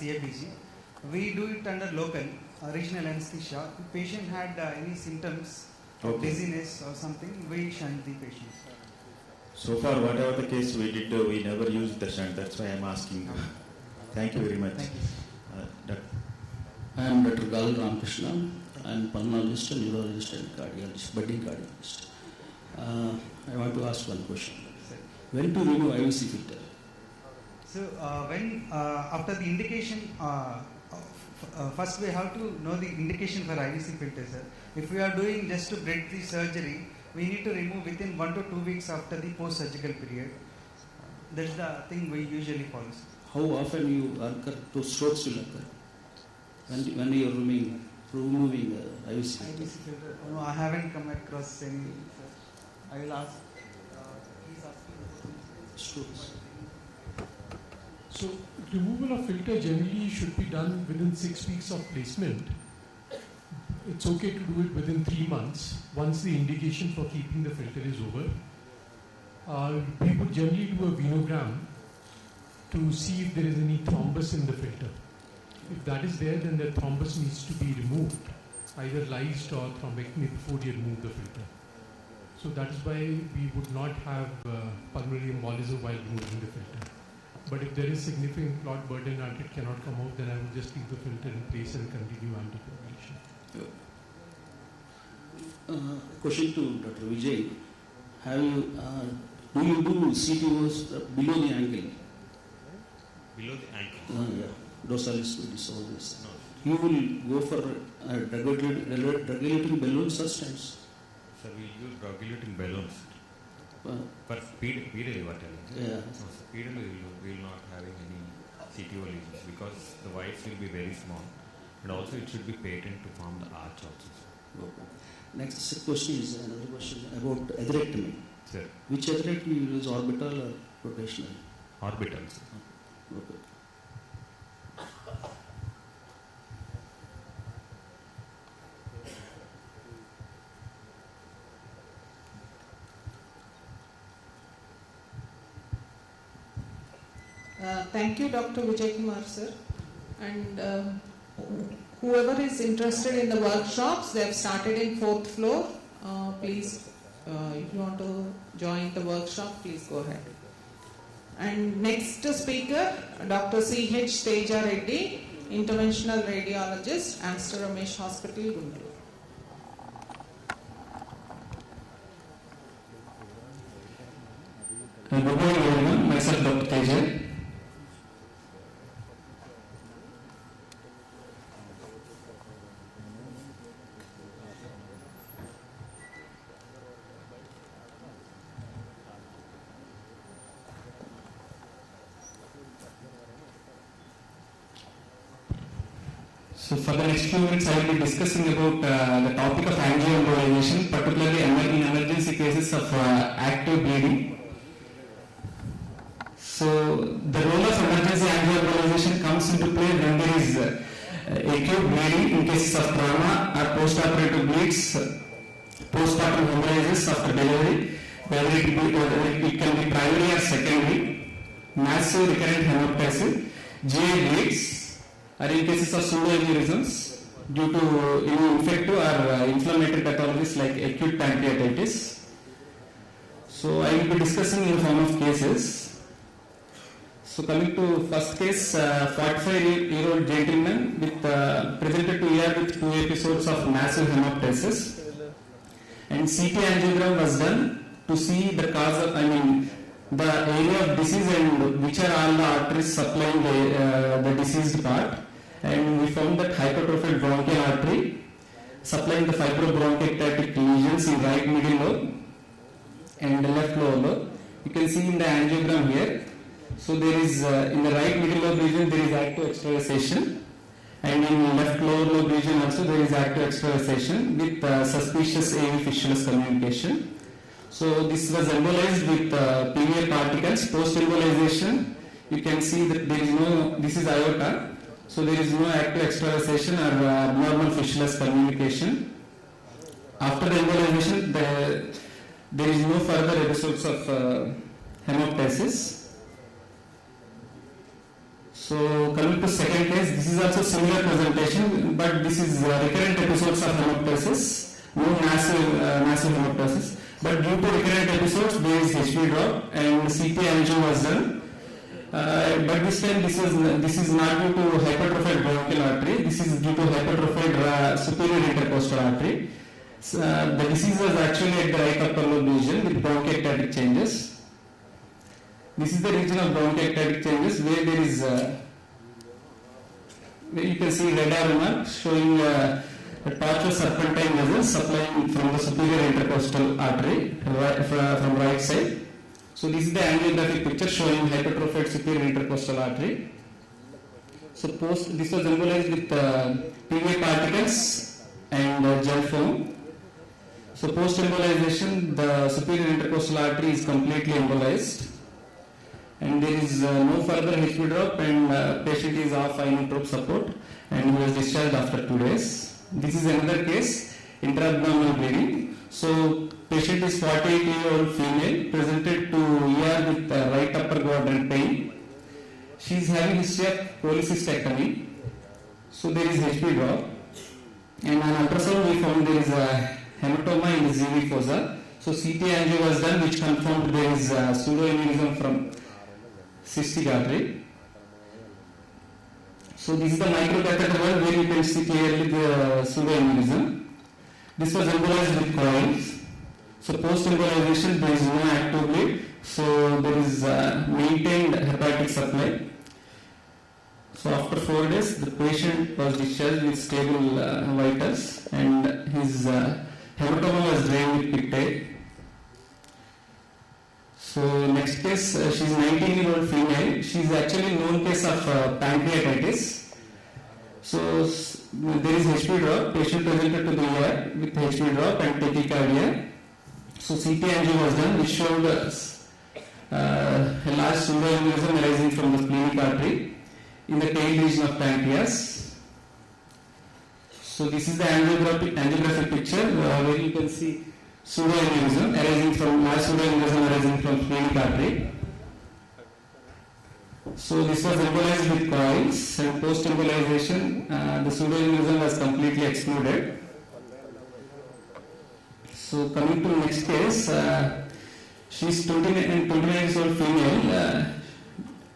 CABG. We do it under local, regional anesthesia. If the patient had any symptoms, dizziness or something, we shunt the patient. So far, whatever the case we did, we never used the shunt. That's why I'm asking. Thank you very much. Thank you. I am Dr. Gal Ramakrishna. I am pulmonologist, neurologist and cardiologist, budding cardiologist. I want to ask one question. When to remove IVC filter? So when after the indication, first we have to know the indication for IVC filter, sir. If we are doing just to break the surgery, we need to remove within 1 to 2 weeks after the post-surgical period. That's the thing we usually follow, sir. How often you occur, those strokes will occur? When you are removing IVC filter? IVC filter? No, I haven't come across any, sir. I will ask. He's asking Strokes. So removal of filter generally should be done within 6 weeks of placement. It's okay to do it within 3 months once the indication for keeping the filter is over. We would generally do a venogram to see if there is any thrombus in the filter. If that is there, then the thrombus needs to be removed, either lysed or thrombectomy before you remove the filter. So that is why we would not have pulmonary embolism while removing the filter. But if there is significant clot burden and it cannot come out, then I will just leave the filter in place and continue anticoagulation. Question to Dr. Vijay. Do you do CTOs below the ankle? Below the ankle? Yeah. Dorsalis disorders. No. You will go for drug-eluting balloons or stents? Sir, we use drug-eluting balloons. For pedally, what I mean? Yeah. No, sir, pedally we will not having any CTO lesions because the whites will be very small and also it should be patent to form the arch also. Sir. Okay. Next question is another question about atherectomy. Sir. Which atherectomy you use, orbital or rotational? Orbital, sir. Okay. Thank you, Dr. Vijay Kumar, sir. And whoever is interested in the workshops, they have started in 4th floor. Please, if you want to join the workshop, please go ahead. And next speaker, Dr. C.H. Teja Reddy, interventional radiologist, Aster Ramesh Hospital, Guntur. Good morning, everyone. Myself, Dr. Teja. So for the next few minutes, I will be discussing about the topic of angioembolization, particularly in emergency cases of active bleeding. So the role of emergency angioembolization comes into play when there is acute bleeding in cases of trauma or post-operative bleeds, postpartum hemorrhages after delivery, whether it can be primary or secondary, massive recurrent hemoptysis, GI bleeds, or in cases of pseudoaneurysms due to infective or inflammatory pathologies like acute pancreatitis. So I will be discussing in the form of cases. So coming to first case, 45-year-old gentleman with presented to ER with 2 episodes of massive hemoptysis, and CT angiogram was done to see the cause of, the area of disease and which are all the arteries supplying the diseased part. And we found that hypertrophied bronchial artery supplying the fibrobronchiectatic lesions in right middle lobe and the left lower lobe. You can see in the angiogram here. So there is in the right middle lobe region there is active extravasation, and in left lower lobe region also there is active extravasation with suspicious AV fistulous communication. So this was embolized with PVR particles. Post embolization, you can see that there is no, this is aorta, so there is no active extravasation or abnormal fistulous communication. After the embolization, there is no further episodes of hemoptysis. So coming to second case, is also similar presentation, but this is recurrent episodes of hemoptysis, no massive hemoptysis. But due to recurrent episodes, there is HP drop and CT angio was done. But this time this is not due to hypertrophied bronchial artery. This is due to hypertrophied superior intercostal artery. The disease was actually at the right upper lobe region with bronchiectatic changes. This is the region of bronchiectatic changes where there is where you can see red arrow mark showing a tortuous serpentine vessel supplying from the superior intercostal artery from right side. So this is the angiographic picture showing hypertrophied superior intercostal artery. So this was embolized with PVA particles and gel foam. So post embolization, the superior intercostal artery is completely embolized, and there is no further HP drop, and patient is off inotrope support, and he was discharged after 2 days. This is another case, intra-abdominal bleeding. So patient is 48-year-old female, presented to ER with right upper quadrant pain. She is having history of cholecystectomy. So there is HP drop, and on ultrasound we found there is a hematoma in the ZV fossa. So CT angio was done, which confirmed there is pseudoaneurysm from cystic artery. So this is the microcatheter one where you can see clearly the pseudoaneurysm. This was embolized with coils. So post embolization there is no active bleed. So there is maintained hepatic supply. So after 4 days, the patient was discharged with stable vitals, and his hematoma was drained with pictate. So next case, she is 19-year-old female. She is actually known case of pancreatitis. So there is HP drop. Patient presented to the ER with HP drop and tachycardia. So CT angio was done, which showed a large pseudoaneurysm arising from the splenic artery in the tail region of pancreas. So this is the angiographic picture where you can see pseudoaneurysm arising from splenic artery. So this was embolized with coils, and post embolization the pseudoaneurysm was completely excluded. So coming to next case, she is 29 years old female.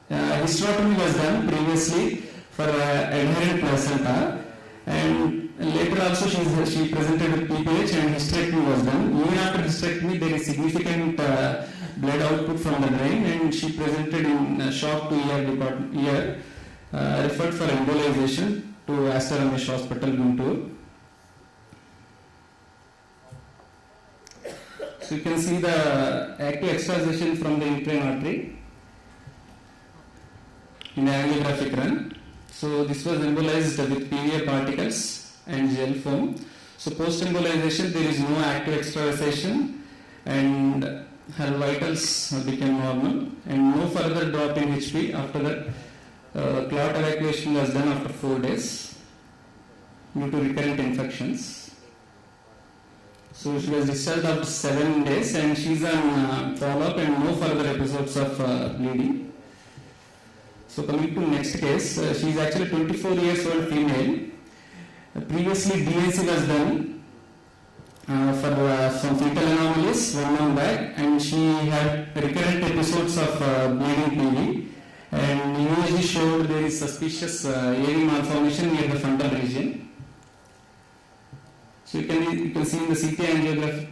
Hysterectomy was done previously for adherent placenta, and later also she presented with PPH and hysterectomy was done. Even after hysterectomy, there is significant blood output from the brain, and she presented in shock to ER, referred for embolization to Ramesh Hospital, Guntur. So you can see the active extravasation from the uterine artery in the angiographic run. So this was embolized with PVA particles and gel foam. So post embolization there is no active extravasation, and her vitals became normal, and no further drop in HP. After that, clot evacuation was done after 4 days due to recurrent infections. So she was discharged after 7 days, and she is on follow-up and no further episodes of bleeding. So coming to next case, she is actually 24 years old female. Previously DNC was done for some fetal anomalies 1 month back, and she had recurrent episodes of bleeding PV, and imaging showed there is suspicious AV malformation near the frontal region. So you can see in the CT angiographic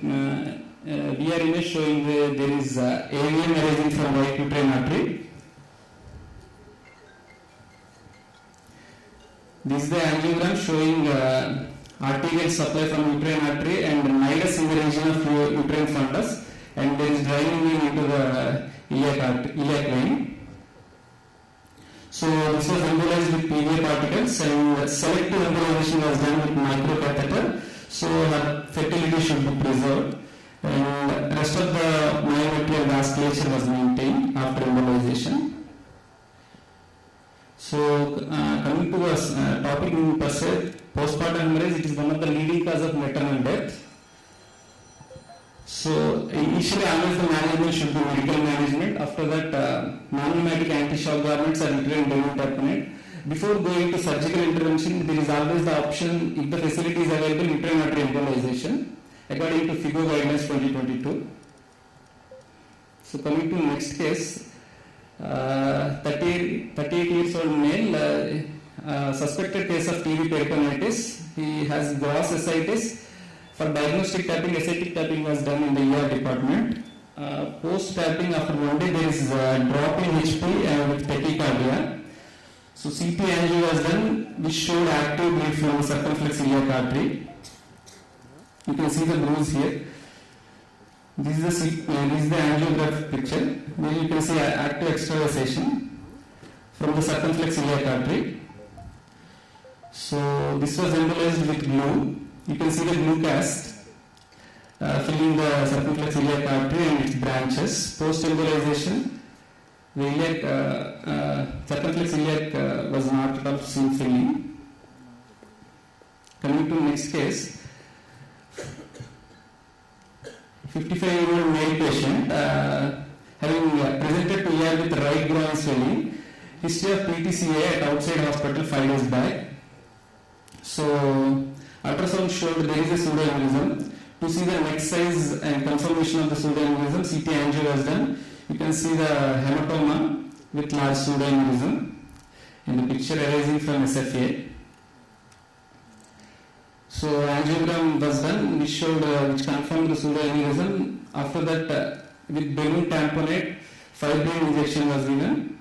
VR image showing there is AVM arising from right uterine artery. This is the angiogram showing arterial supply from uterine artery and nidus in the region of uterine fundus, and there is draining into the iliac vein. So this was embolized with PVA particles, and selective embolization was done with microcatheter. So her fertility should be preserved, and rest of the myometrial vasculature was maintained after embolization. So coming to the topic in per se, postpartum hemorrhage, it is one of the leading cause of maternal death. So initially always the management should be medical management. After that non-pneumatic anti-shock garments are uterine taponate. before going to surgical intervention, there is always the option, if the facility is available, intravenous embolization, according to FIGO guidelines 2022. So coming to next case, 38 years old male, suspected case of TB peritonitis. He has gross ascites. For diagnostic tapping, ascitic tapping was done in the ER department. Post tapping, after 1 day, there is a drop in HP with tachycardia. So CT angio was done, which showed active bleed from the circumflex iliac artery. You can see the bruise here. This is the angiographic picture, where you can see active extravasation from the circumflex iliac artery. So this was embolized with glue. You can see the glue cast filling the circumflex iliac artery and its branches. Post embolization, the iliac, circumflex iliac was not at all seen filling. Coming to next case, 55-year-old male patient having presented to ER with right groin swelling, history of PTCA at outside hospital 5 days back. So ultrasound showed there is a pseudoaneurysm. To see the neck size and confirmation of the pseudoaneurysm, CT angio was done. You can see the hematoma with large pseudoaneurysm in the picture arising from SFA. So angiogram was done, which showed, which confirmed the pseudoaneurysm. After that, with balloon tamponade, fibrin injection was given.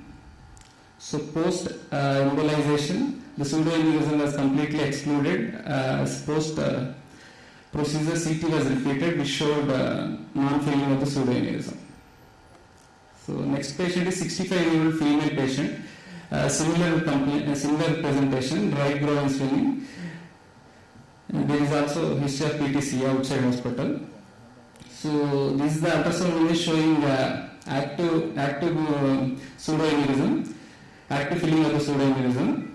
So post embolization, the pseudoaneurysm was completely excluded. Post procedure, CT was repeated, which showed non-filling of the pseudoaneurysm. So next patient is 65-year-old female patient, similar presentation, right groin swelling. There is also history of PTC outside hospital. So this is the ultrasound image showing active pseudoaneurysm, active filling of the pseudoaneurysm.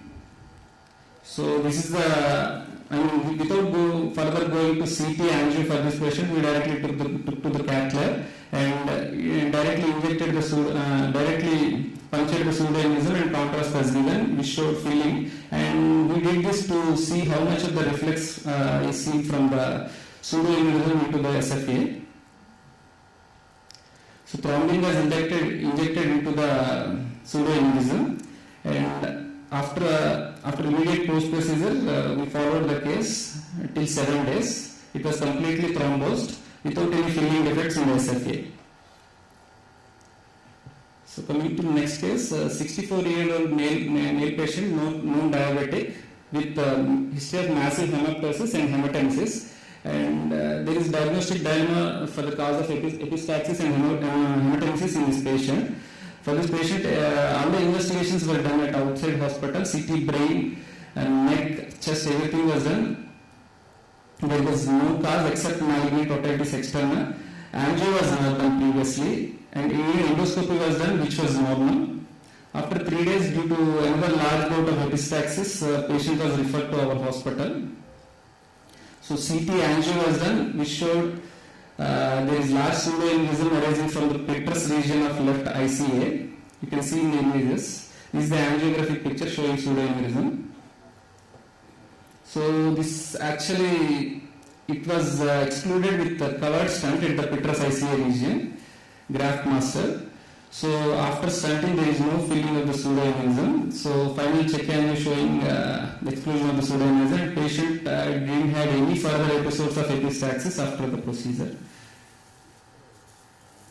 So this is the, without further going to CT angio for this patient, we directly took to the cath lab and directly injected the directly punctured the pseudoaneurysm and contrast was given, which showed filling. And we did this to see how much of the reflex is seen from the pseudoaneurysm into the SFA. So thrombin was injected into the pseudoaneurysm, and after immediate post procedure, we followed the case till 7 days. It was completely thrombosed without any filling defects in the SFA. So coming to the next case, 64-year-old male patient, known diabetic, with history of massive hemoptysis and hematemesis, and there is diagnostic dilemma for the cause of epistaxis and hematemesis in this patient. For this patient, all the investigations were done at outside hospital, CT, brain, and neck, chest, everything was done. There was no cause except malignant otitis externa. Angio was not done previously, and endoscopy was done, which was normal. After 3 days, due to another large bout of epistaxis, patient was referred to our hospital. So CT angio was done, which showed there is large pseudoaneurysm arising from the petrous region of left ICA. You can see in the images. This is the angiographic picture showing pseudoaneurysm. So this actually, it was excluded with the covered stent at the petrous ICA region, graft master. So after stenting, there is no filling of the pseudoaneurysm. So final check angio showing the exclusion of the pseudoaneurysm. Patient didn't have any further episodes of epistaxis after the procedure.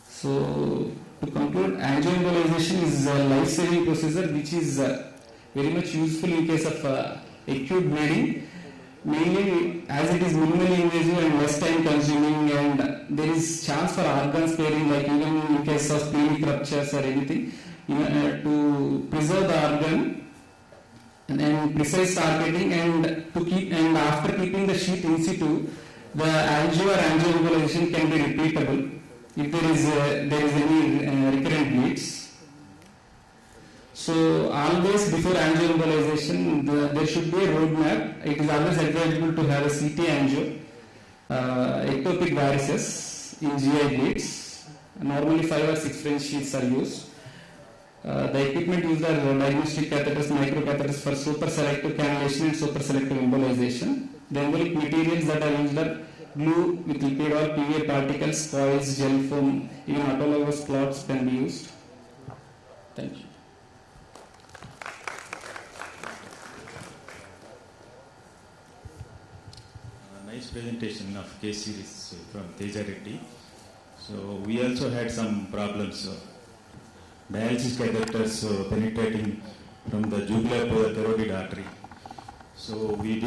So to conclude, angioembolization is a life-saving procedure which is very much useful in case of acute bleeding, mainly as it is minimally invasive and less time consuming, and there is chance for organ sparing, like even in case of splenic ruptures or anything, to preserve the organ and then precise targeting, and to keep, and after keeping the sheath in situ, the angio or angioembolization can be repeatable if there is any recurrent bleeds. So always before angioembolization, there should be a roadmap. It is always advisable to have a CT angio, ectopic varices in GI bleeds. Normally 5 or 6 French sheaths are used. The equipment used are diagnostic catheters, microcatheters for super selective cannulation and super selective embolization. The embolic materials that are used are glue with lipid oil, PVA particles, coils, gel foam, even autologous clots can be used. Thank you. Nice presentation of case series from Teja Reddy. So we also had some problems. Dialysis catheters penetrating from the jugular to the thyroid artery. So we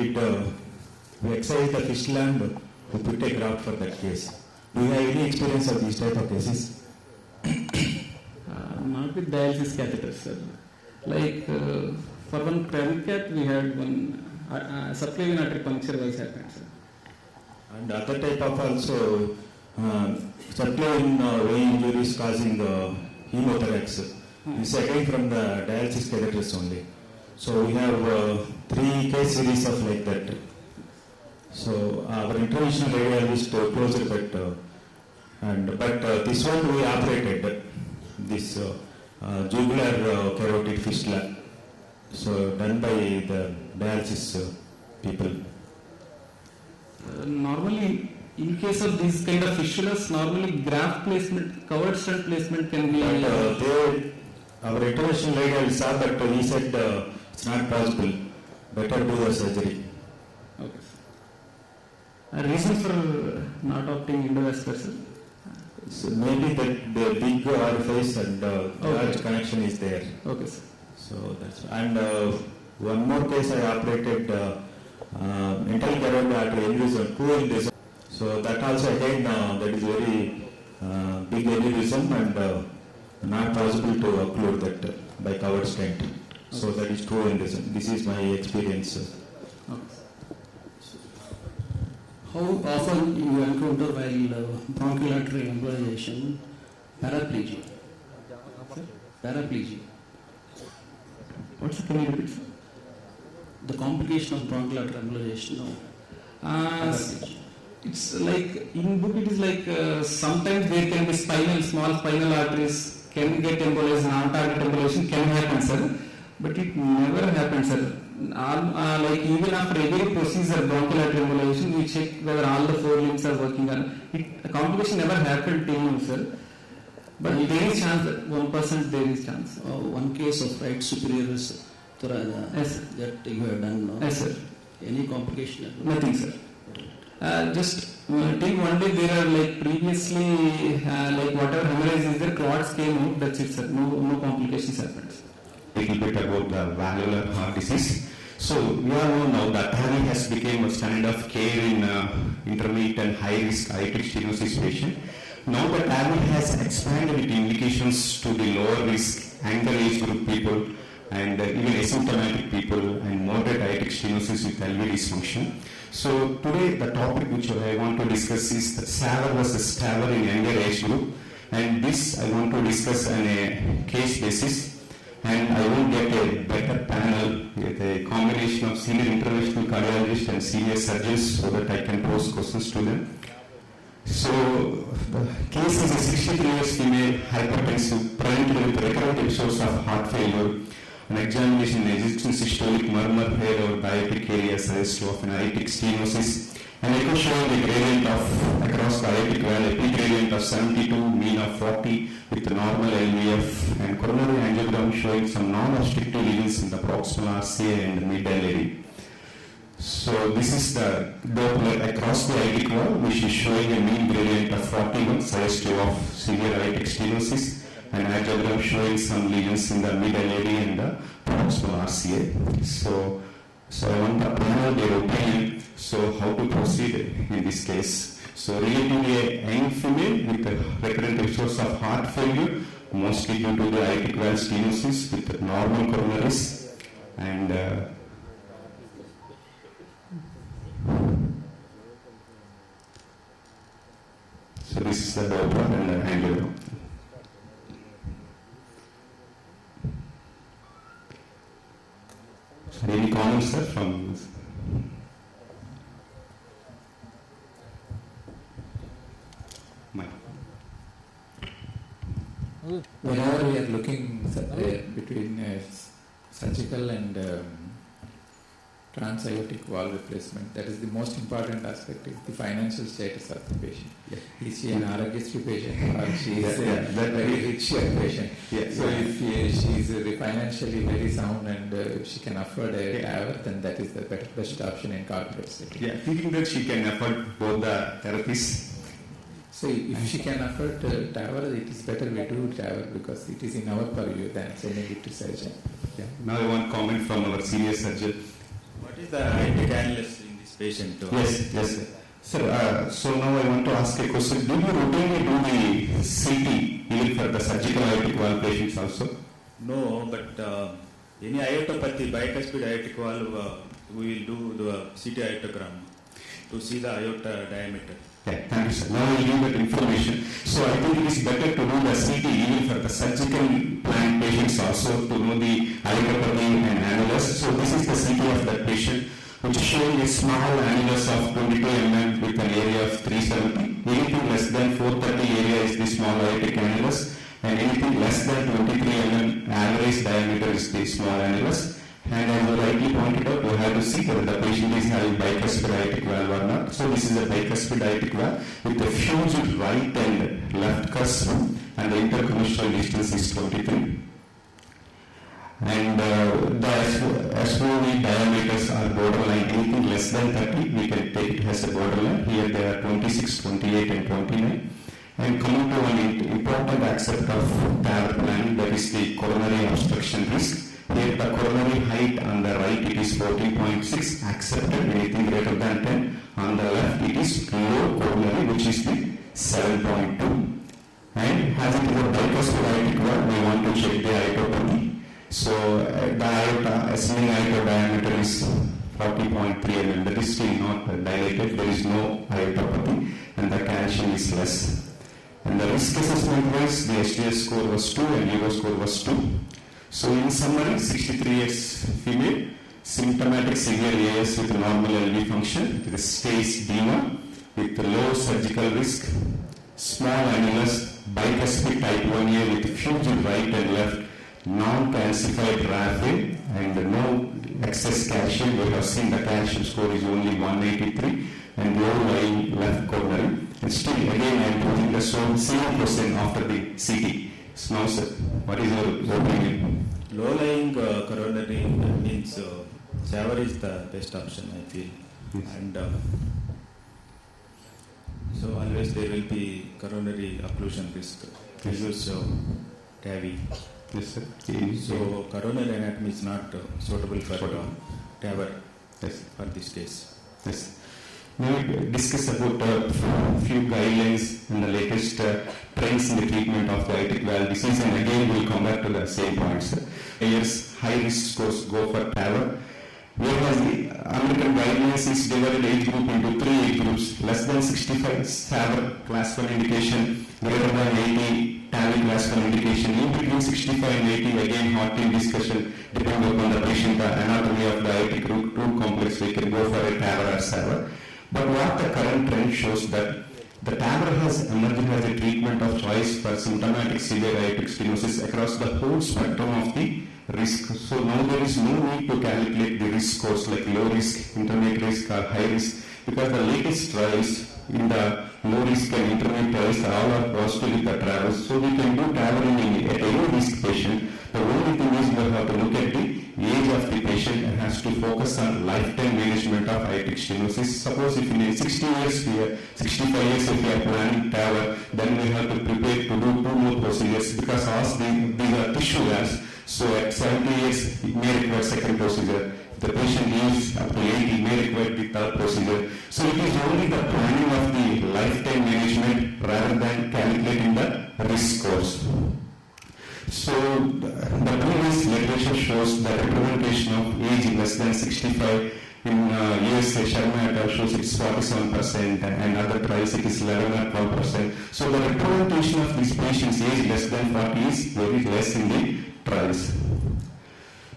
excised the fistula and we put a graft for that case. Do you have any experience of these type of cases? Not with dialysis catheters, sir. Like for one private cat, we had one subclavian artery puncture was happened, sir. And other type of also subclavian vein injuries causing hemothorax. This again from the dialysis catheters only. So we have 3 case series of like that. So our interventional radiologist closed it, but this one we operated this jugular carotid fistula. So done by the dialysis people. Normally, in case of these kind of fistulas, normally graft placement, covered stent placement can be. Our interventional radiologist saw, but he said it's not possible. Better do the surgery. Okay. A reason for not opting endovascular, sir? So maybe that the big orifice and large connection is there. Okay, sir. So that's and one more case I operated internal carotid artery aneurysm, 2 aneurysm. So that also again that is very big aneurysm and not possible to occlude that by covered stent. So that is 2 aneurysm. This is my experience. Okay. How often you encounter while bronchial artery embolization paraplegia? Paraplegia. What's the can you repeat, sir? The complication of bronchial artery embolization. No. Paraplegia. It's like in book it is like sometimes there can be small spinal arteries can get embolized, non-target embolization can happen, sir, but it never happens, sir. Like even after every procedure bronchial artery embolization we check whether all the 4 limbs are working on it. The complication never happened till now, sir, but there is chance that 1% there is chance. One case of right superior thoracic Yes, sir. that you have done. No? Yes, sir. Any complication? Nothing, sir. Just till one day there are like previously like whatever hemorrhage is there, clots came out, that's it, sir. No complications happened. Little bit about the valvular heart disease. So we all know now that TAVR has become a standard of care in intermediate and high risk aortic stenosis patient. Now the TAVR has expanded its indications to the lower risk younger age group people and even asymptomatic people and moderate aortic stenosis with LV dysfunction. So today the topic which I want to discuss is the SAVR versus TAVR in younger age group, and this I want to discuss on a case basis, and I will get a better panel with a combination of senior interventional cardiologists and senior surgeons so that I can pose questions to them. So the case is a 63-year female, hypertensive, presented with recurrent episodes of heart failure. An examination in existing systolic murmur head or diabetic area suggests of an aortic stenosis. And echo showing the gradient of across the aortic valve, epi gradient of 72, mean of 40 with normal LVF, and coronary angiogram showing some non-obstructive lesions in the proximal RCA and mid LAD. So this is the Doppler across the aortic valve, which is showing a mean gradient of 41, suggestive of severe aortic stenosis, and angiogram showing some lesions in the mid LAD and the proximal RCA. So I want the panel their opinion. So how to proceed in this case? So relatively a young female with recurrent episodes of heart failure, mostly due to the aortic valve stenosis with normal coronaries, and so this is the Doppler and the angiogram. Any comments, sir, from this? Whenever we are looking between surgical and transaortic valve replacement. That is the most important aspect, is the financial status of the patient. Yeah. Is she an Aragisty patient or she is a very rich patient? Yeah. So if she is financially very sound and if she can afford a TAVR, then that is the best option in corporate setting. Yeah, thinking that she can afford both the therapies. So if she can afford TAVR, it is better we do TAVR because it is in our purview than sending it to surgeon. Yeah. Now I want comment from our senior surgeon. What is the aortic annulus in this patient? Yes. Sir, so now I want to ask a question. Do you routinely do the CT even for the surgical aortic valve patients also? No, but any aortopathy, bicuspid aortic valve, we will do the CT aortogram to see the aorta diameter. Yeah, thank you, sir. Now I will give that information. So I think it is better to do the CT even for the surgical plan patients also to know the aortopathy and annulus. So this is the CT of that patient, which is showing a small annulus of 22 mm with an area of 370. Anything less than 430 area is the small aortic annulus, and anything less than 23 mm average diameter is the small annulus. And as you rightly pointed out, you have to see whether the patient is having bicuspid aortic valve or not. So this is a bicuspid aortic valve with a fused right and left cusp, and the intercommissural distance is 23. And the SOV diameters are borderline. Anything less than 30, we can take it as a borderline. Here they are 26, 28 and 29. And coming to an important aspect of TAVR planning, that is the coronary obstruction risk. Here the coronary height on the right it is 14.6, accepted, anything greater than 10. On the left it is low coronary, which is the 7.2. And as it is a bicuspid aortic valve, we want to check the aortopathy. So the aorta, assuming aorta diameter is 40.3 mm, that is still not dilated, there is no aortopathy, and the calcium is less. And the risk assessment wise, the STS score was 2 and EVO score was 2. So in summary, 63 years female, symptomatic severe AS with normal LV function, with stage D1, with low surgical risk, small annulus, bicuspid type 1A with fused right and left, non-calcified raphe, and no excess calcium. We have seen the calcium score is only 183, and low lying left coronary. And still, again, I am putting the same question after the CT. So now, sir, what is your opinion? Low-lying coronary means SAVR is the best option, I feel. Yes. And so always there will be coronary occlusion risk. We use TAVI. Yes, sir. So coronary anatomy is not suitable for TAVR. Yes. For this case. Yes. Now we discuss about a few guidelines and the latest trends in the treatment of the aortic valve disease, and again we will come back to the same points. Yes, high risk scores go for TAVR. Whereas the American guidelines is divided age group into 3 age groups: less than 65 SAVR class 1 indication, greater than 80 TAVI class 1 indication, in between 65 and 80 again hot in discussion depending upon the patient, the anatomy of the aortic root complex, we can go for a TAVR or SAVR. But what the current trend shows that the TAVR has emerged as a treatment of choice for symptomatic severe aortic stenosis across the whole spectrum of the risk. So now there is no need to calculate the risk scores like low risk, intermediate risk or high risk, because the latest trials in the low risk and intermediate trials all are positive with the TAVR. So we can do TAVR in a low risk patient. The only thing is we have to look at the age of the patient and has to focus on lifetime management of aortic stenosis. Suppose if in 60 years, 65 years if we are planning TAVR, then we have to prepare to do 2 more procedures, because as these are tissue labs, so at 70 years it may require second procedure. If the patient lives up to 80, it may require the third procedure. So it is only the planning of the lifetime management rather than calculating the risk scores. So the previous literature shows that representation of age less than 65 in USA, Sharma et al. Shows it's 47%, and other trials it is 11 or 12%. So the representation of these patients age less than 40 is very less in the trials.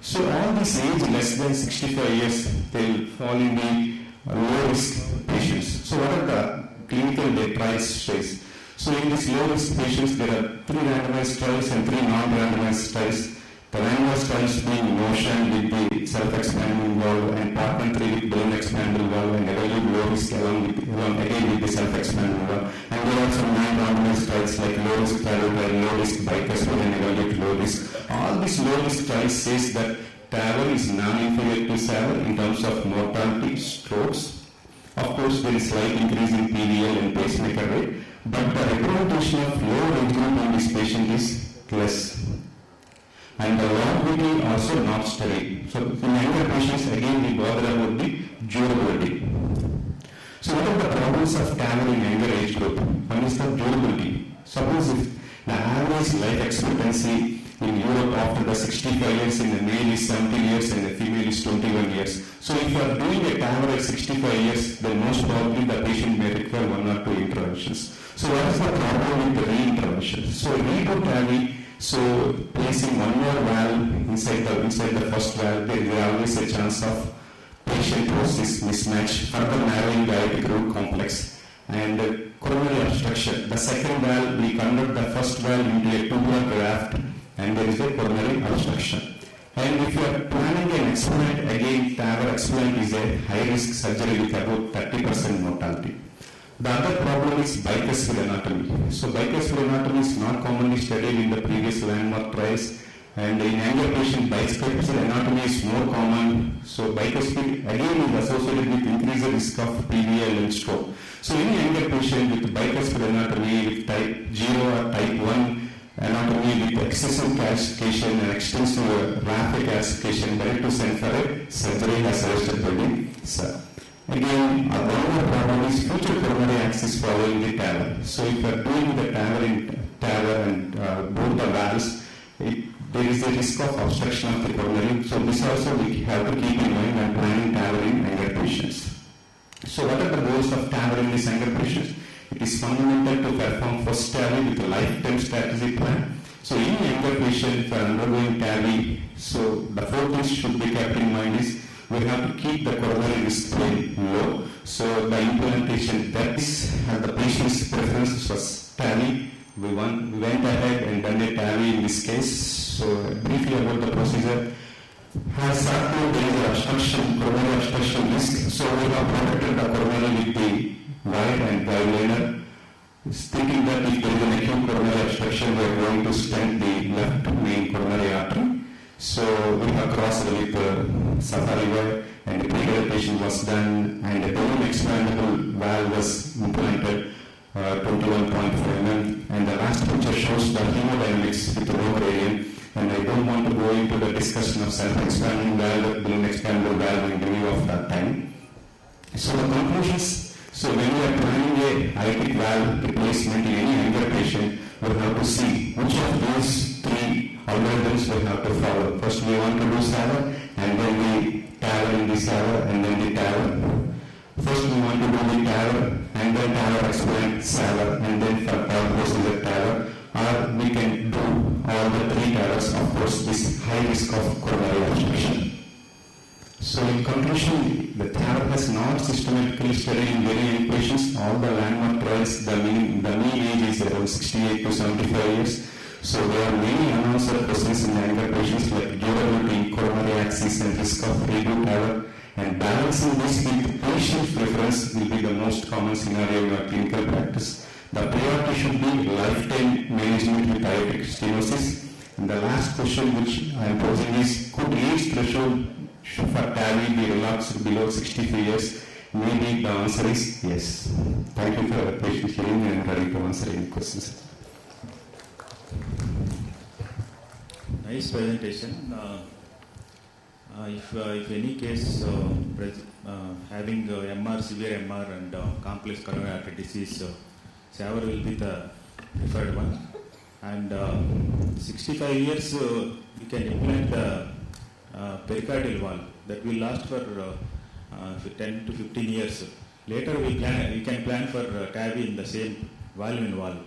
So all these age less than 65 years, they will fall in the low risk patients. So what are the clinical trials shows? So in these low risk patients, there are 3 randomized trials and 3 non-randomized trials. The randomized trials being motion with the self-expanding valve and partner 3 with balloon-expanding valve and evaluate low risk along again with the self-expanding valve. And there are some non-randomized trials like low risk travel trial, low risk bicuspid and evaluate low risk. All these low risk trials says that TAVR is non-inferior to SAVR in terms of mortality, strokes. Of course, there is slight increase in PVL and pacemaker rate, but the representation of low range group in this patient is less. And the longevity also not steady. So in younger patients, again we bother about the durability. So what are the problems of TAVR in younger age group? One is the durability. Suppose if the average life expectancy in Europe after the 65 years, in the male is 70 years and the female is 21 years. So if you are doing a TAVR at 65 years, then most probably the patient may require 1 or 2 interventions. So what is the problem with the re-intervention? So redo TAVI, so placing one more valve inside the first valve, there is always a chance of patient-process mismatch, further narrowing the aortic root complex, and coronary obstruction. The second valve, we convert the first valve into a tubular graft, and there is a coronary obstruction. And if you are planning an explant, again TAVR explant is a high-risk surgery with about 30% mortality. The other problem is bicuspid anatomy. So bicuspid anatomy is not commonly studied in the previous landmark trials, and in younger patient bicuspid anatomy is more common. So bicuspid again is associated with increased risk of PVL and stroke. So in younger patient with bicuspid anatomy with type 0 or type 1 anatomy with excessive calcification and extensive rapid calcification, better to send for a surgery as suggested by the sir. Again, one more problem is future coronary access following the TAVR. So if you are doing the TAVR and both the valves, there is a risk of obstruction of the coronary. So this also we have to keep in mind when planning TAVR in younger patients. So what are the goals of TAVR in these younger patients? It is fundamental to perform first TAVI with a lifetime strategy plan. So in younger patients, if you are undergoing TAVI, so the 4 things should be kept in mind is we have to keep the coronary risk low. So the implementation, that is the patient's preference was TAVI. We went ahead and done a TAVI in this case. So briefly about the procedure. Has started there is an obstruction, coronary obstruction risk. So we have protected the coronary with the wire and guide liner. Thinking that if there is an acute coronary obstruction, we are going to stent the left main coronary artery. So we have crossed with safari wire, and the pre-dilatation was done, and the balloon expandable valve was implanted, 21.5 mm, and the last picture shows the hemodynamics with the low gradient. And I don't want to go into the discussion of self-expanding valve, balloon expandable valve in view of that time. So the conclusions, so when we are planning a aortic valve replacement in any younger patient, we have to see which of those 3 algorithms we have to follow. First we want to do SAVR, and then we TAVR in the SAVR, and then the TAVR. First we want to do the TAVR, and then TAVR explain SAVR, and then for third procedure TAVR. Or we can do all the 3 TAVRs, of course, this high risk of coronary obstruction. So in conclusion, the TAVR has not systematically studied in very young patients. All the landmark trials, the mean age is around 68 to 75 years. So there are many unanswered questions in younger patients like durability, coronary access, and risk of redo TAVR. And balancing this with patient preference will be the most common scenario in our clinical practice. The priority should be lifetime management with aortic stenosis. And the last question which I am posing is, could age threshold for TAVI be relaxed below 63 years? Maybe the answer is yes. Thank you for your patient hearing, and I am ready to answer any questions. Nice presentation. If any case having MR, severe MR and complex coronary artery disease, SAVR will be the preferred one. And 65 years, we can implant the pericardial valve that will last for 10 to 15 years. Later we can plan for TAVI in the same valve in valve.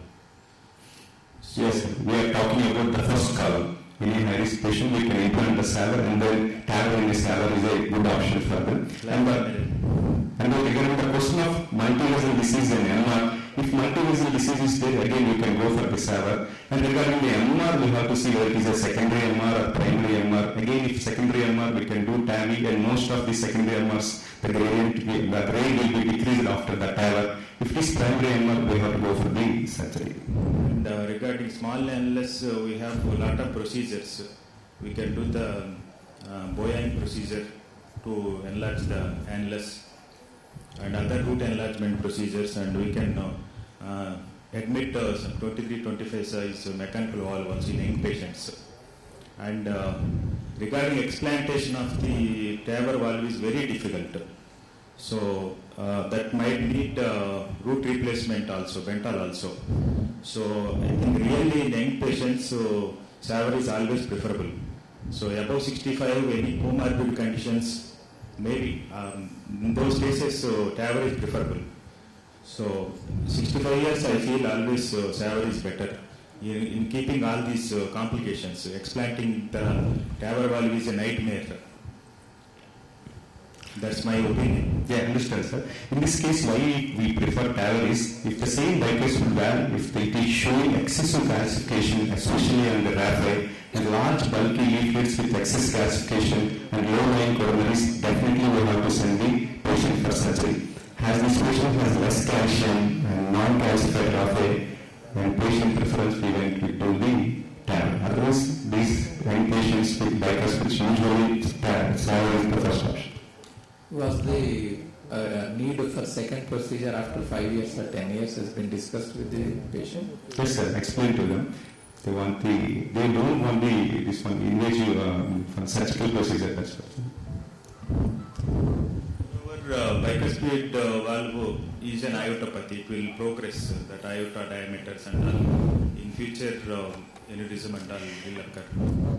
So yes, we are talking about the first column. In a high-risk patient, we can implant the SAVR, and then TAVR in the SAVR is a good option for them. And regarding the question of multi-vessel disease and MR, If multivessel disease is there, again you can go for the SAVR. And regarding the MR, we have to see whether it is a secondary MR or primary MR. Again, if secondary MR, we can do TAVI, and most of the secondary MRs, the grade will be decreased after the TAVR. If it is primary MR, we have to go for the surgery. And regarding small annulus, we have a lot of procedures. We can do the Boyang procedure to enlarge the annulus and other root enlargement procedures, and we can admit some 23-25 size mechanical valve also in young patients. And regarding explantation of the TAVR valve is very difficult. So that might need root replacement also, ventral also. So I think really in young patients, SAVR is always preferable. So above 65, any comorbid conditions, maybe in those cases, TAVR is preferable. So 65 years, I feel always SAVR is better. In keeping all these complications, explanting the TAVR valve is a nightmare. That's my opinion. Yeah, I understand, sir. In this case, why we prefer TAVR is, if the same bicuspid valve, if it is showing excessive calcification, especially on the raphe, and large bulky leaflets with excess calcification and low-lying coronaries, definitely we have to send the patient for surgery. As this patient has less calcium and non-calcified raphe, and patient preference, we went to do the TAVR. Otherwise, these young patients with bicuspids usually SAVR is the first option. Was the need for second procedure after 5 years or 10 years has been discussed with the patient? Yes, sir. Explain to them. They don't want this one invasive surgical procedure. That's what. Our bicuspid valve is an iotopathy. It will progress that iota diameters and all. In future, aneurysm and all will occur.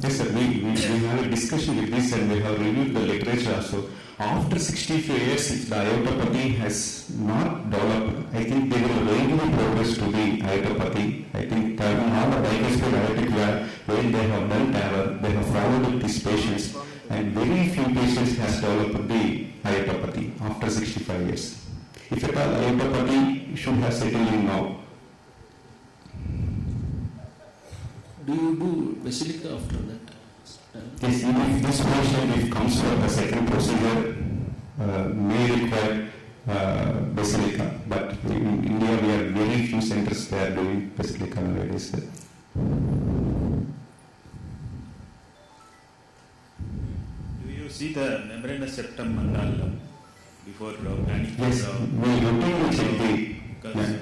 Yes, sir. We have a discussion with this, and we have reviewed the literature also. After 65 years, if the iotopathy has not developed, I think they will gradually progress to the iotopathy. I think all the bicuspid aortic valve, when they have done TAVR, they have followed with these patients, and very few patients has developed the iotopathy after 65 years. If at all iotopathy should have settled in now. Do you do basilica after that? Yes, if this patient comes for the second procedure, may require basilica, but in India we have very few centers that are doing basilica nowadays. Do you see the membranous septum and all before planning? Yes, we routinely check the. Because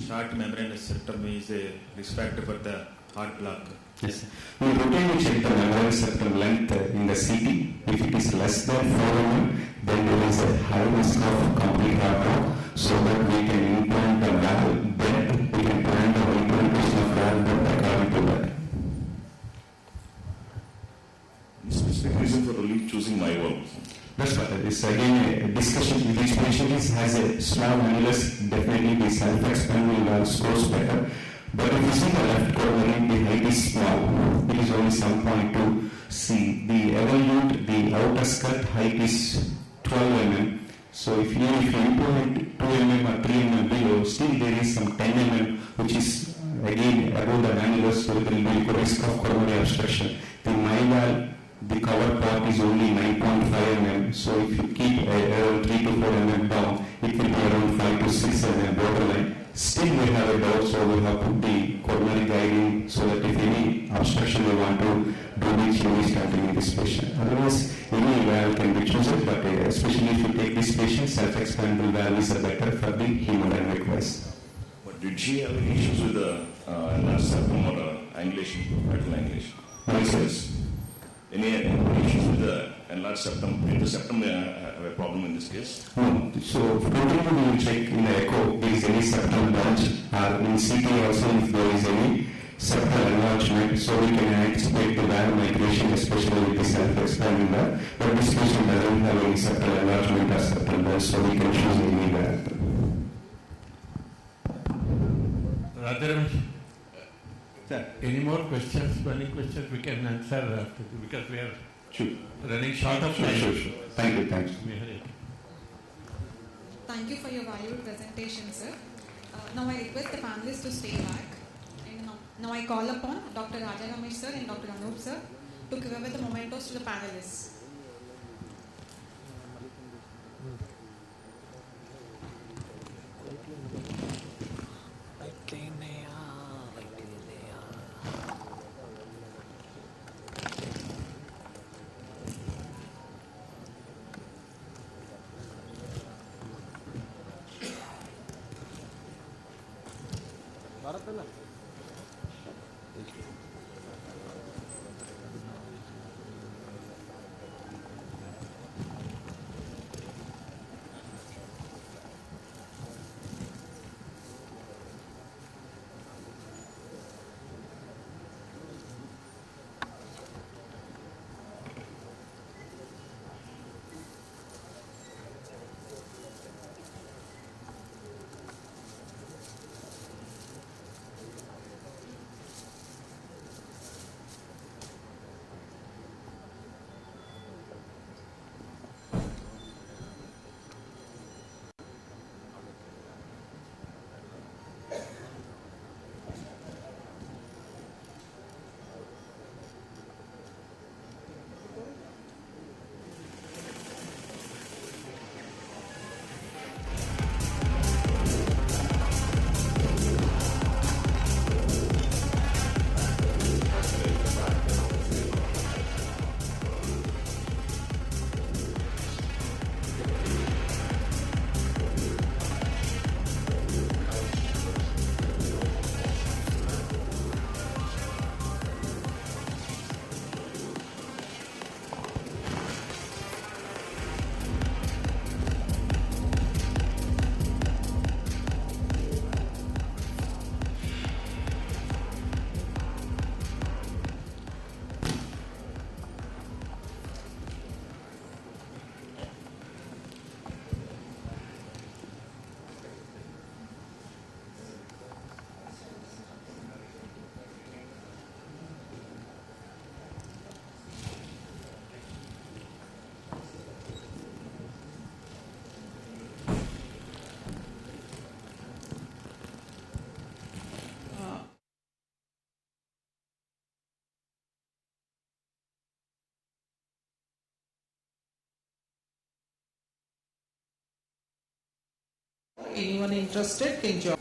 short membranous septum is a risk factor for the heart block. Yes, we routinely check the membranous septum length in the CT. If it is less than 4 mm, then there is a high risk of complete heart block, so that we can implant the valve bed, we can plan the implantation of valve bed according to that. Specific reason for only choosing my valve? That's what it is. Again, a discussion with each patient has a small annulus, definitely the self-expanding valve scores better. But if you see the left coronary, the height is small. It is only some 0.2 C. The evolute, the outer skirt height is 12 mm. So if you implement 2 mm or 3 mm below, still there is some 10 mm, which is again above the annulus, so there will be risk of coronary obstruction. The myvalve, the cover part is only 9.5 mm. So if you keep around 3 to 4 mm down, it will be around 5 to 6 mm borderline. Still we have a doubt, so we have put the coronary guiding so that if any obstruction we want to do the chemistry starting in this patient. Otherwise, any valve can be chosen, but especially if you take this patient, self-expandable valve is better for the hemodynamic wise. But did she have any issues with the last septum or angulation, vertical angulation? Yes. Any issues with the enlarged septum? Did the septum have a problem in this case? No. So, routinely we will check in the echo if there is any septal bulge, or in CT also if there is any septal enlargement, so we can anticipate the valve migration, especially with the self-expanding valve. But this patient doesn't have any septal enlargement or septal bulge, so we can choose any valve. Ramesh, sir, any more questions, burning questions we can answer after, because we are running short of time. Sure. Thank you. Thank you for your valuable presentation, sir. Now I request the panelists to stay back. And now I call upon Dr. Raja Ramesh sir and Dr. Anup sir to give away the mementos to the panelists. Anyone interested can join.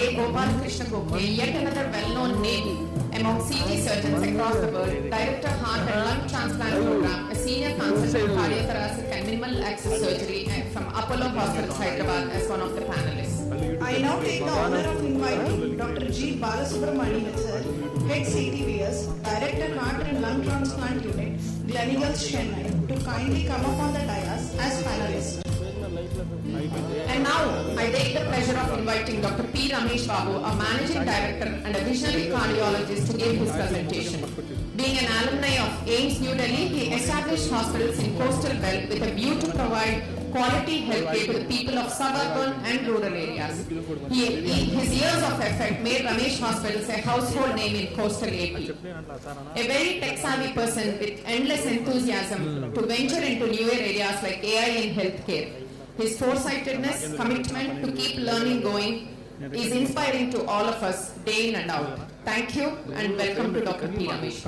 K. Gopal Krishna Gokle, yet another well-known name among CT surgeons across the world, Director Heart and Lung Transplant Program, a senior consultant cardiothoracic and minimal access surgery from Apollo Hospital, Hyderabad, as one of the panelists. I now take the honor of inviting Dr. G. Balasubramanian, sir, Head CTVS, Director Heart and Lung Transplant Unit, Gleneagles, Chennai, to kindly come up on the dais as panelist. And now, I take the pleasure of inviting Dr. P. Ramesh Babu, a Managing Director and a Visionary Cardiologist, to give his presentation. Being an alumni of AIIMS New Delhi, he established hospitals in coastal belt with a view to provide quality healthcare to the people of suburban and rural areas. His years of effort made Ramesh Hospitals a household name in coastal AP. A very tech-savvy person with endless enthusiasm to venture into newer areas like AI in healthcare. His foresightedness, commitment to keep learning going is inspiring to all of us day in and out. Thank you and welcome to Dr. P. Ramesh.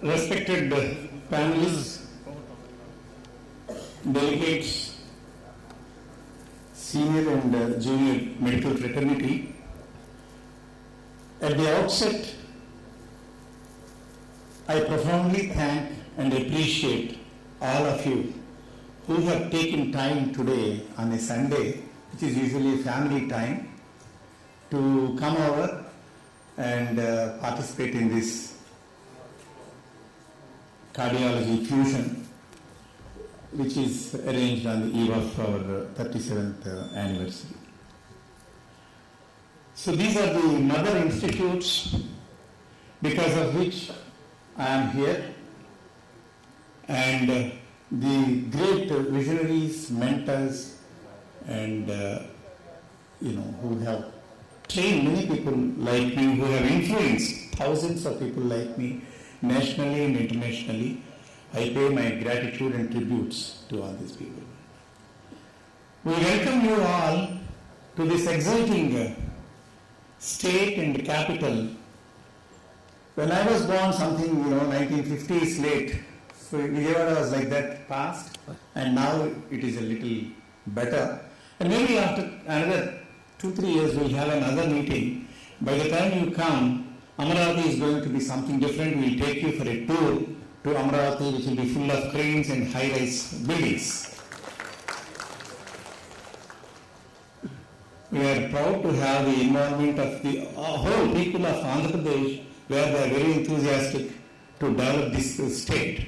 Respected panelists, delegates, senior and junior medical fraternity, at the outset, I profoundly thank and appreciate all of you who have taken time today on a Sunday, which is usually family time, to come over and participate in this cardiology fusion, which is arranged on the eve of our 37th anniversary. So these are the mother institutes because of which I am here, and the great visionaries, mentors, and who have trained many people like me, who have influenced thousands of people like me, nationally and internationally. I pay my gratitude and tributes to all these people. We welcome you all to this exciting state and capital. When I was born, 1950s late, so Vijayawada was like that past, and now it is a little better. And maybe after another 2-3 years we'll have another meeting. By the time you come, Amaravati is going to be something different. We'll take you for a tour to Amaravati, which will be full of cranes and high-rise buildings. We are proud to have the involvement of the whole people of Andhra Pradesh, where they are very enthusiastic to develop this state.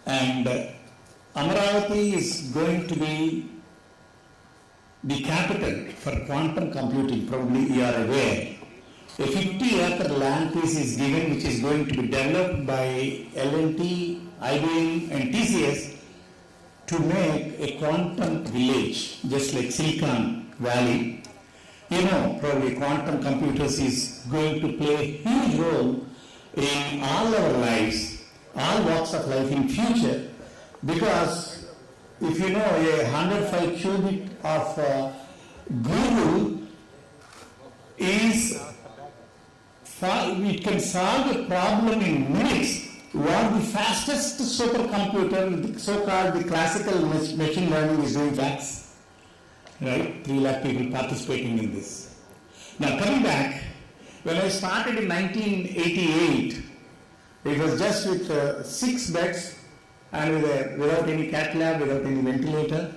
And Amaravati is going to be the capital for quantum computing. Probably you are aware. A 50-acre land piece is given, which is going to be developed by L&T, IBM and TCS to make a quantum village, just like Silicon Valley. Probably quantum computers is going to play a huge role in all our lives, all walks of life in future, because if you know a 105 qubit of Google is, it can solve a problem in minutes. What the fastest supercomputer, the so-called the classical machine learning is doing facts, right? 3 lakh people participating in this. Now coming back, when I started in 1988, it was just with 6 beds and without any cath lab, without any ventilator,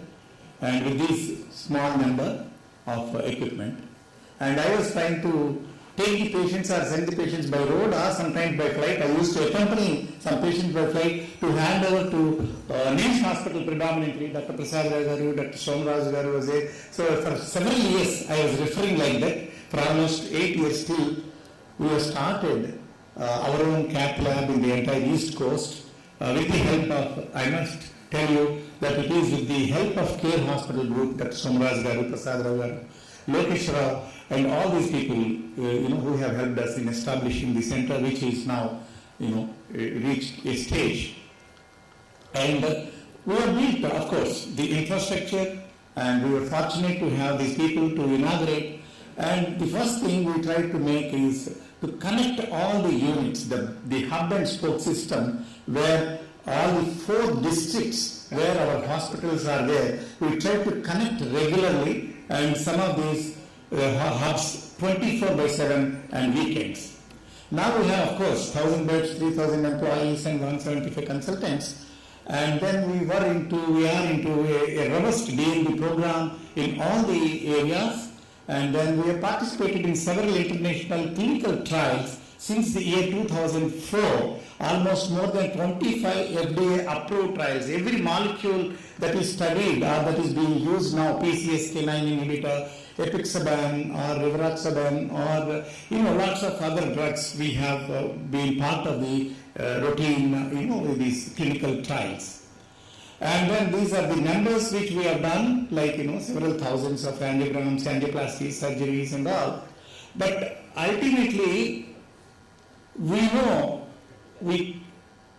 and with this small number of equipment. And I was trying to take the patients or send the patients by road or sometimes by flight. I used to accompany some patients by flight to hand over to NABH Hospital predominantly. Dr. Prasad Garu, Dr. Somraj Garu was there. So for several years I was referring like that. For almost 8 years still, we have started our own cath lab in the entire East Coast with the help of, I must tell you that it is with the help of Care Hospital Group, Dr. Somraj Garu, Prasad Garu, Lokesh Rao, and all these people, who have helped us in establishing the center, which is now, reached a stage. And we have built, of course, the infrastructure, and we were fortunate to have these people to inaugurate. And the first thing we tried to make is to connect all the units, the hub and spoke system, where all the 4 districts where our hospitals are there, we try to connect regularly, and some of these hubs 24/7 and weekends. Now we have, of course, 1,000 beds, 3,000 employees, and 175 consultants. And then we are into a robust DNB program in all the areas. And then we have participated in several international clinical trials since the year 2004, almost more than 25 FDA approved trials. Every molecule that is studied or that is being used now, PCSK9 inhibitor, Apixaban or Rivaroxaban, or lots of other drugs, we have been part of the routine, these clinical trials. And then these are the numbers which we have done, like, several thousands of angiograms, angioplasties, surgeries and all. But ultimately, we know,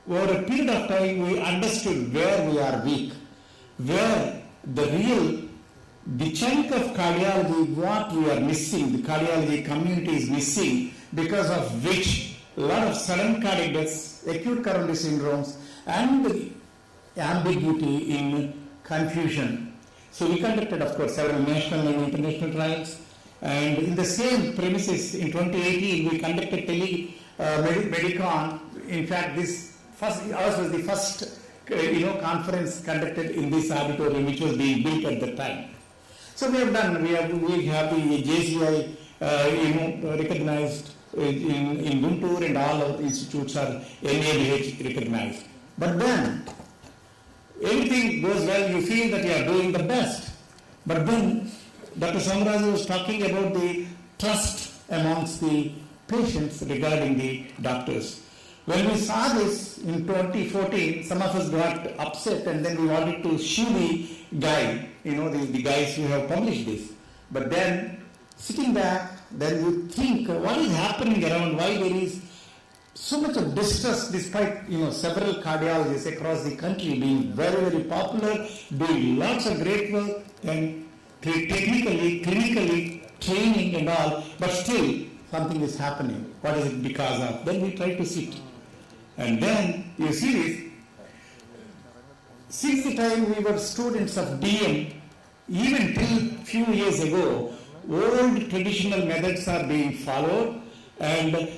over a period of time, we understood where we are weak, where the chunk of cardiology, what we are missing, the cardiology community is missing, because of which a lot of sudden cardiac deaths, acute coronary syndromes, and ambiguity in confusion. So we conducted, of course, several national and international trials, and in the same premises in 2018 we conducted Medicon. In fact, ours was the first conference conducted in this auditorium, which was being built at the time. So we have the JCI recognized in Guntur, and all our institutes are NABH recognized. But then everything goes well, you feel that you are doing the best. But then Dr. Somraju was talking about the trust amongst the patients regarding the doctors. When we saw this in 2014, some of us got upset, and then we wanted to sue the guy, the guys who have published this. But then, sitting back, then you think, what is happening around, why there is so much of distress, despite several cardiologists across the country being very, very popular, doing lots of great work, and technically, clinically, training and all, but still something is happening. What is it because of? Then we try to sit. And then you see this. Since the time we were students of DM, even till few years ago, old traditional methods are being followed, and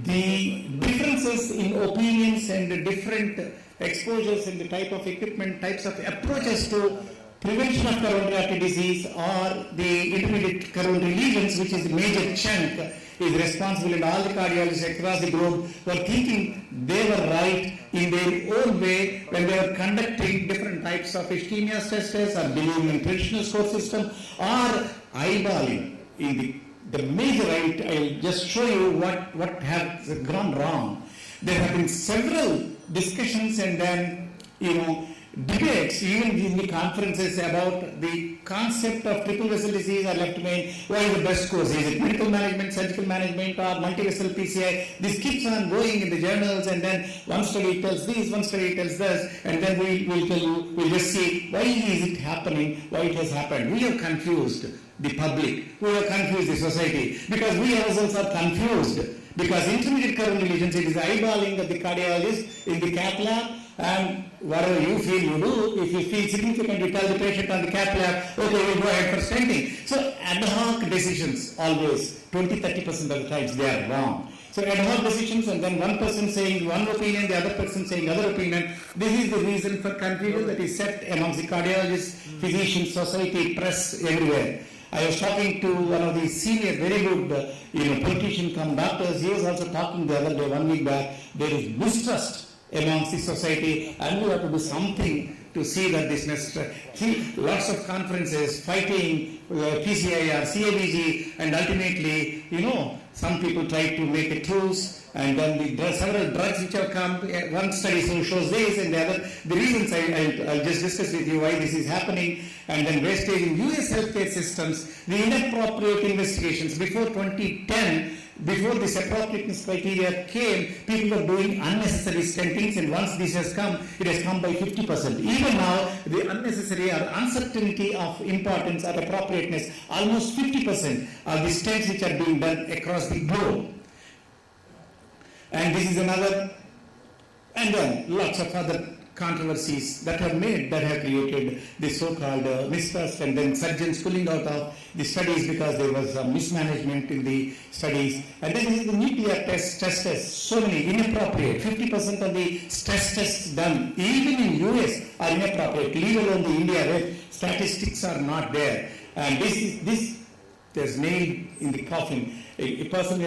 the differences in opinions and the different exposures and the type of equipment, types of approaches to prevention of coronary artery disease or the intermediate coronary lesions, which is a major chunk, is responsible, and all the cardiologists across the globe were thinking they were right in their own way when they were conducting different types of ischemia stress tests, or believing in traditional score system, or eyeballing in the major right. I'll just show you what has gone wrong. There have been several discussions and then, debates, even in the conferences, about the concept of triple vessel disease or left main. What is the best course? Is it medical management, surgical management, or multi-vessel PCI? This keeps on going in the journals, and then one study tells this, one study tells this, and then we'll tell you, we'll just see why is it happening, why it has happened. We have confused the public, we have confused the society, because we ourselves are confused. Because intermediate coronary lesions, it is eyeballing of the cardiologist in the cath lab, and whatever you feel you do. If you feel significant, you tell the patient on the cath lab, okay, we'll go ahead for stenting. So ad hoc decisions, always, 20-30% of the times they are wrong. So ad hoc decisions, and then one person saying one opinion, the other person saying other opinion. This is the reason for confusion that is set amongst the cardiologists, physicians, society, press, everywhere. I was talking to one of the senior, very good, politician come doctors. He was also talking the other day, 1 week back. There is mistrust amongst the society, and we have to do something to see that this see lots of conferences fighting PCI or CABG, and ultimately, some people try to make a truce, and then several drugs which have come, one study shows this and the other. The reasons I'll just discuss with you why this is happening, and then wastage in US healthcare systems, the inappropriate investigations. Before 2010, before this appropriateness criteria came, people were doing unnecessary stentings, and once this has come, it has come by 50%. Even now, the unnecessary or uncertainty of importance or appropriateness, almost 50% of the stents which are being done across the globe. And this is another, and then lots of other controversies that have created this so-called mistrust, and then surgeons pulling out of the studies because there was mismanagement in the studies. And then this is the nuclear stress tests, so many inappropriate. 50% of the stress tests done, even in US, are inappropriate, leave alone the India where statistics are not there. And this is nailed in the coffin. A person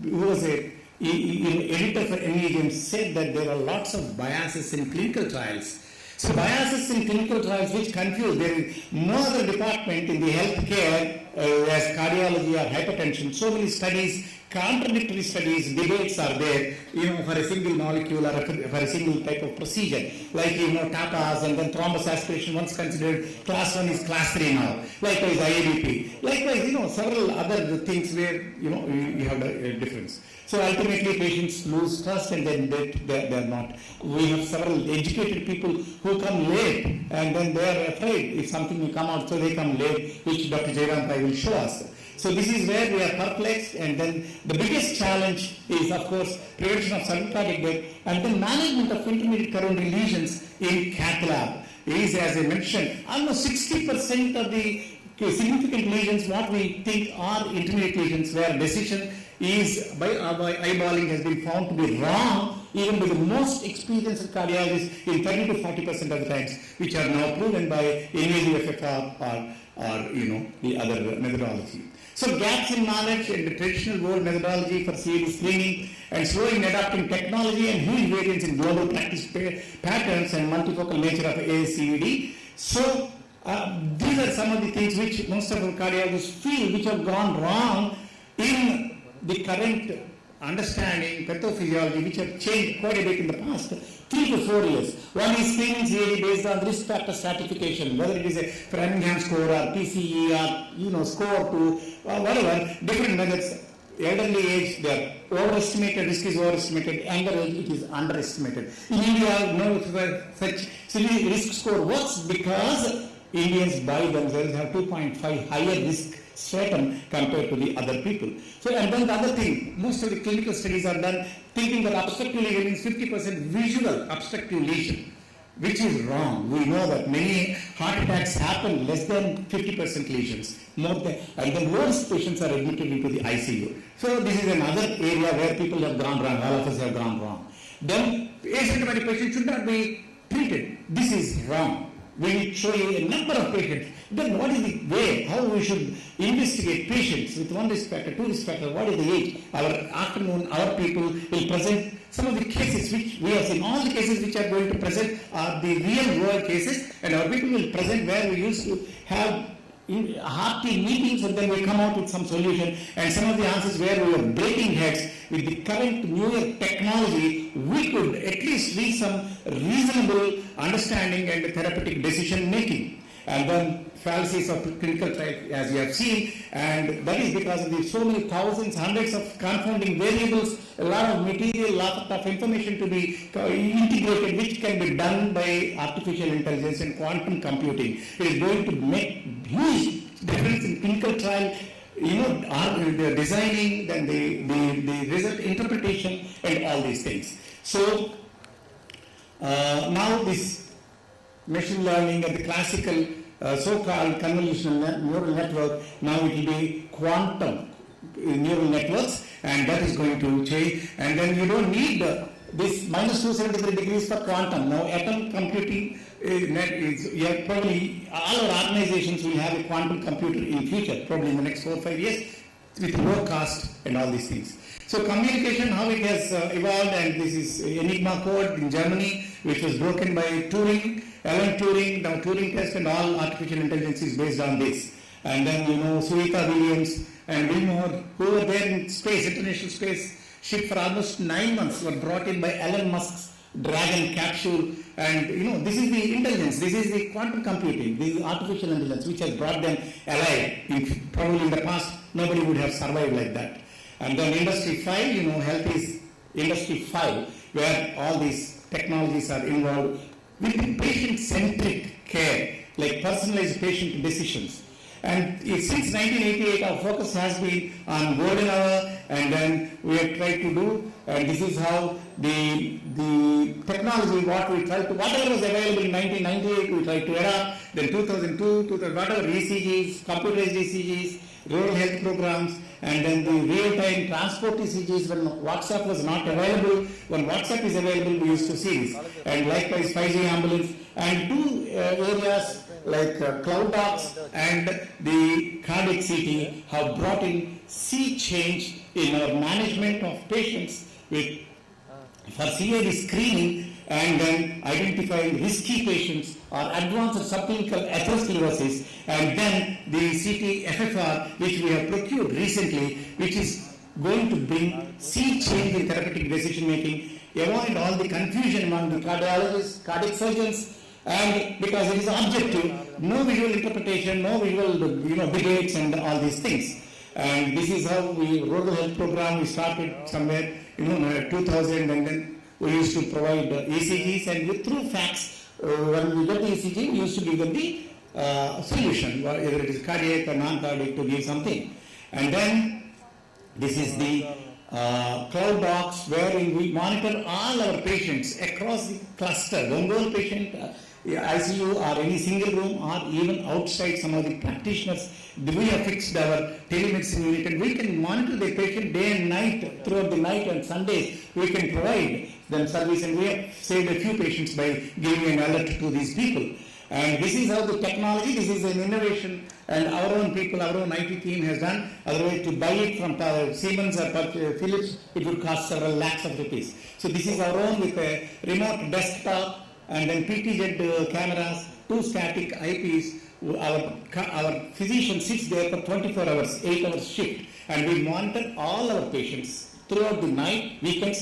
who was a editor for NABH said that there are lots of biases in clinical trials. So biases in clinical trials which confuse. There is no other department in the healthcare as cardiology or hypertension. So many studies, contradictory studies, debates are there, for a single molecule or for a single type of procedure. Like, TAVRs and then thrombus aspiration, once considered class 1 is class 3 now. Likewise, IABP. Likewise, several other things where, you have a difference. So ultimately patients lose trust, and then they are not. We have several educated people who come late, and then they are afraid if something will come out, so they come late, which Dr. Jairam Pai will show us. So this is where we are perplexed, and then the biggest challenge is, of course, prevention of sudden cardiac death, and then management of intermediate coronary lesions in cath lab. Is, as I mentioned, almost 60% of the significant lesions, what we think are intermediate lesions, where decision is by eyeballing has been found to be wrong, even by the most experienced cardiologists in 30 to 40% of the times, which are now proven by invasive FFR or the other methodology. So gaps in knowledge and the traditional old methodology for CAD screening, and slowing in adopting technology, and huge variance in global practice patterns and multifocal nature of ASCVD. So these are some of the things which most of our cardiologists feel which have gone wrong in the current understanding, pathophysiology, which have changed quite a bit in the past 3 to 4 years. One is screening CAD based on risk factor stratification, whether it is a Framingham score or PCE or score to whatever, different methods. Elderly age, they are overestimated, risk is overestimated, younger age, it is underestimated. In India, no such risk score works because Indians by themselves have 2.5 higher risk stratum compared to the other people. So, and then the other thing, most of the clinical studies are done thinking that obstructive lesion means 50% visual obstructive lesion, which is wrong. We know that many heart attacks happen less than 50% lesions, and then most patients are admitted into the ICU. So this is another area where people have gone wrong, all of us have gone wrong. Then asymptomatic patients should not be treated. This is wrong. We need to show you a number of patients. Then what is the way, how we should investigate patients with 1 risk factor, 2 risk factor, what is the age? Our people will present some of the cases which we have seen. All the cases which are going to present are the real world cases, and our people will present where we used to have hearty meetings, and then we come out with some solution, and some of the answers where we were breaking heads. With the current newer technology, we could at least reach some reasonable understanding and therapeutic decision making. And then fallacies of clinical trial, as you have seen, and that is because of the so many thousands, hundreds of confounding variables, a lot of material, lot of information to be integrated, which can be done by artificial intelligence and quantum computing. It is going to make huge difference in clinical trial, the designing, then the result interpretation, and all these things. So now this machine learning and the classical so-called convolutional neural network, now it will be quantum neural networks, and that is going to change. And then you don't need this minus 273 degrees for quantum. Now atom computing probably all our organizations will have a quantum computer in future, probably in the next 4 or 5 years, with low cost and all these things. So communication, how it has evolved, and this is Enigma code in Germany, which was broken by Turing, Alan Turing, now Turing test and all artificial intelligence is based on this. And then, Sunita Williams and Wilmore, who were there in space, international space ship for almost 9 months, were brought in by Elon Musk's Dragon capsule. And, this is the intelligence, this is the quantum computing, the artificial intelligence, which has brought them alive. Probably in the past, nobody would have survived like that. And then Industry 5, health is Industry 5, where all these technologies are involved with patient-centric care, like personalized patient decisions. And since 1988, our focus has been on golden hour, and then we have tried to do, and this is how the technology, whatever was available in 1998, we tried to adopt, then 2002, whatever ECGs, computerized ECGs, rural health programs, and then the real-time transport ECGs when WhatsApp was not available. When WhatsApp is available, we used to see this. And likewise, 5G ambulance, and two areas like cloud docs and the cardiac CT have brought in sea change in our management of patients for CAD screening and then identifying risky patients or advanced subclinical atherosclerosis, and then the CT FFR, which we have procured recently, which is going to bring sea change in therapeutic decision making, avoid all the confusion among the cardiologists, cardiac surgeons, and because it is objective, no visual interpretation, no visual debates and all these things. And this is how rural health program, we started somewhere 2000, and then we used to provide ECGs, and through fax, when we get the ECG, we used to give them the solution, whether it is cardiac or non-cardiac, to give something. And then this is the cloud docs, wherein we monitor all our patients across the cluster, one patient, ICU or any single room, or even outside some of the practitioners. We have fixed our telemedicine unit, and we can monitor the patient day and night, throughout the night and Sundays. We can provide them service, and we have saved a few patients by giving an alert to these people. And this is how the technology, this is an innovation, and our own people, our own IT team has done. Otherwise, to buy it from Siemens or Philips, it would cost several lakhs of rupees. So this is our own with a remote desktop, and then PTZ cameras, 2 static IPs. Our physician sits there for 24 hours, 8 hours shift, and we monitor all our patients throughout the night, weekends,